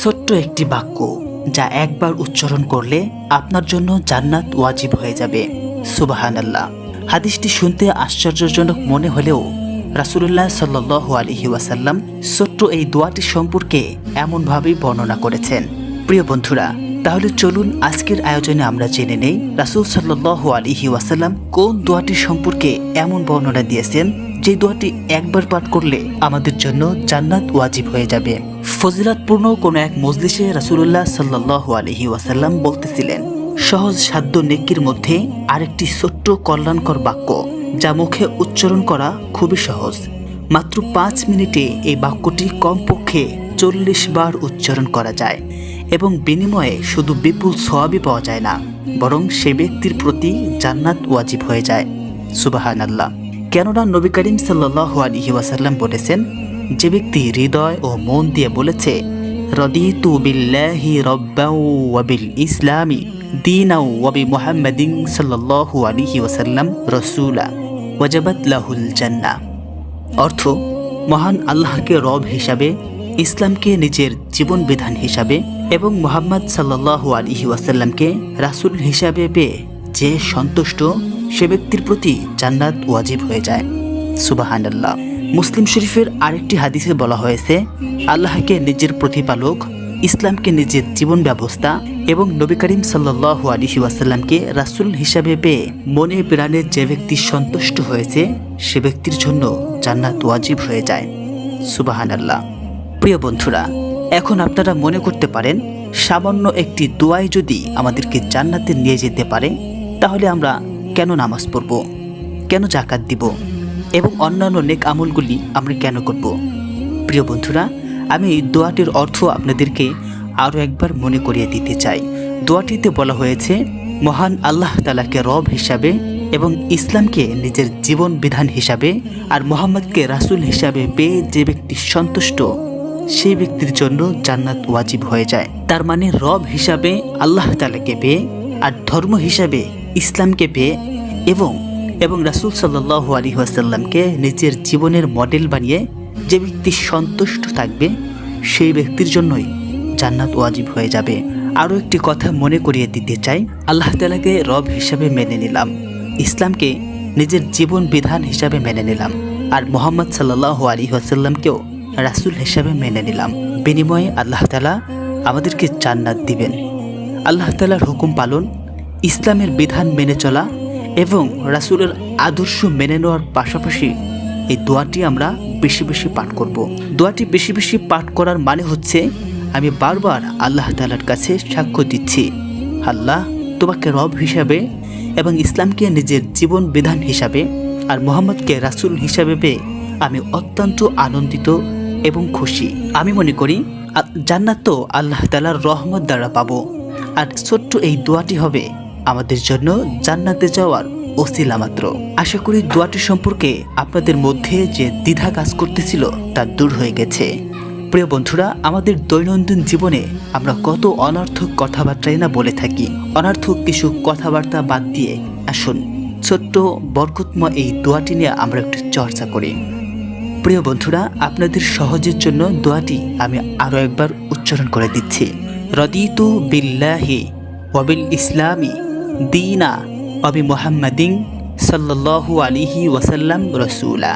ছোট্ট একটি বাক্য যা একবার উচ্চারণ করলে আপনার জন্য জান্নাত ওয়াজিব হয়ে যাবে। সুবহানাল্লাহ। হাদিসটি শুনতে আশ্চর্যজনক মনে হলেও রাসূলুল্লাহ সাল্লাল্লাহু আলাইহি ওয়াসাল্লাম ছোট্ট এই দোয়াটি সম্পর্কে এমনভাবেই বর্ণনা করেছেন। প্রিয় বন্ধুরা, তাহলে চলুন আজকের আয়োজনে আমরা জেনে নেই রাসূল সাল্লাল্লাহু আলাইহি ওয়াসাল্লাম কোন দোয়াটি সম্পর্কে এমন বর্ণনা দিয়েছেন যে দোয়াটি একবার পাঠ করলে আমাদের জন্য জান্নাত ওয়াজিব হয়ে যাবে। ফজিলতপূর্ণ কোনো এক মজলিসে রাসূলুল্লাহ সাল্লাল্লাহু আলাইহি ওয়াসাল্লাম বলতেছিলেন, সহজ সাধ্য নেকির মধ্যে আরেকটি ছোট্ট কল্যাণকর বাক্য যা মুখে উচ্চারণ করা খুবই সহজ। মাত্র 5 মিনিটে এই বাক্যটি কমপক্ষে 40 বার উচ্চারণ করা যায় এবং বিনিময়ে শুধু বিপুল সওয়াবই পাওয়া যায় না, বরং সে ব্যক্তির প্রতি জান্নাত ওয়াজিব হয়ে যায়। সুবহানাল্লাহ। কেননা নবী করিম সাল্লাল্লাহু আলাইহি ওয়াসাল্লাম বলেছেন, যে ব্যক্তি হৃদয় ও মন দিয়ে বলেছে রাদিতু বিল্লাহি রাব্বাও ওয়া বিল ইসলামি দীনাও ওয়া বি মুহাম্মাদিন সাল্লাল্লাহু আলাইহি ওয়াসাল্লাম রাসূলা ওয়াজাবাত লাহুল জান্নাহ, অর্থ মহান আল্লাহকে রব হিসাবে, ইসলামকে নিজের জীবন বিধান হিসাবে এবং মুহাম্মদ সাল্লাল্লাহু আলাইহি ওয়াসাল্লামকে রাসূল হিসাবে পেয়ে যে সন্তুষ্ট, সে ব্যক্তির প্রতি জান্নাত ওয়াজিব হয়ে যায়। সুবহানাল্লাহ। মুসলিম শরীফের আরেকটি হাদিসে বলা হয়েছে, আল্লাহকে নিজের প্রতিপালক, ইসলামকে নিজের জীবন ব্যবস্থা এবং নবী করিম সাল্লাল্লাহু আলাইহি ওয়াসাল্লামকে রাসূল হিসাবে পেয়ে মনে প্রাণে যে ব্যক্তি সন্তুষ্ট হয়েছে সে ব্যক্তির জন্য জান্নাত ওয়াজিব হয়ে যায়। সুবহানাল্লাহ। প্রিয় বন্ধুরা, এখন আপনারা মনে করতে পারেন, সামান্য একটি দোয়াই যদি আমাদেরকে জান্নাতে নিয়ে যেতে পারে, তাহলে আমরা কেন নামাজ পড়ব, কেন যাকাত দিব এবং অন্যান্য নেক আমলগুলি আমরা কেন করব? প্রিয় বন্ধুরা, আমি এই দোয়াটির অর্থ আপনাদেরকে আরও একবার মনে করিয়ে দিতে চাই। দোয়াটিতে বলা হয়েছে, মহান আল্লাহ তাআলাকে রব হিসাবে এবং ইসলামকে নিজের জীবন বিধান হিসাবে আর মুহাম্মদকে রাসূল হিসাবে পেয়ে যে ব্যক্তি সন্তুষ্ট, সেই ব্যক্তির জন্য জান্নাত ওয়াজিব হয়ে যায়। তার মানে রব হিসাবে আল্লাহ তাআলাকে পেয়ে আর ধর্ম হিসাবে ইসলামকে পেয়ে এবং রাসূল সাল্লাল্লাহু আলাইহি ওয়াসাল্লামকে নিজের জীবনের মডেল বানিয়ে যে ব্যক্তি সন্তুষ্ট থাকবে, সেই ব্যক্তির জন্যই জান্নাত ওয়াজিব হয়ে যাবে। আরও একটি কথা মনে করিয়ে দিতে চাই, আল্লাহ তাআলাকে রব হিসাবে মেনে নিলাম, ইসলামকে নিজের জীবন বিধান হিসাবে মেনে নিলাম আর মুহাম্মদ সাল্লাল্লাহু আলাইহি ওয়াসাল্লামকেও রাসূল হিসাবে মেনে নিলাম। বিনিময়ে আল্লাহ তাআলা আমাদেরকে জান্নাত দিবেন। আল্লাহ তাআলার হুকুম পালন, ইসলামের বিধান মেনে চলা এবং রাসূলের আদর্শ মেনে নেওয়ার পাশাপাশি এই দোয়াটি আমরা বেশি বেশি পাঠ করব। দোয়াটি বেশি বেশি পাঠ করার মানে হচ্ছে, আমি বারবার আল্লাহ তাআলার কাছে সাক্ষ্য দিচ্ছি, আল্লাহ তোমাকে রব হিসাবে এবং ইসলামকে নিজের জীবন বিধান হিসাবে আর মুহাম্মদকে রাসূল হিসাবে পেয়ে আমি অত্যন্ত আনন্দিত এবং খুশি। আমি মনে করি জান্নাত তো আল্লাহ তাআলার রহমত দ্বারা পাবো, আর ছোট্ট এই দোয়াটি হবে আমাদের জন্য জান্নাতে যাওয়ার ওসিলা মাত্র। আশা করি দোয়াটি সম্পর্কে আপনাদের মধ্যে যে দ্বিধা কাজ করতেছিল তা দূর হয়ে গেছে। প্রিয় বন্ধুরা, আমাদের দৈনন্দিন জীবনে আমরা কত অনর্থক কথাবার্তাই না বলে থাকি। অনর্থক কিছু কথাবার্তা বাদ দিয়ে আসুন ছোট্ট বরকতময় এই দোয়াটি নিয়ে আমরা একটু চর্চা করি। প্রিয় বন্ধুরা, আপনাদের সহজের জন্য দোয়াটি আমি আরও একবার উচ্চারণ করে দিচ্ছি। রাদিতু বিল্লাহি ওয়া বিল ইসলামি দীনা ওয়া বি মুহাম্মাদিন সাল্লাল্লাহু আলাইহি ওয়াসাল্লাম রাসূলা।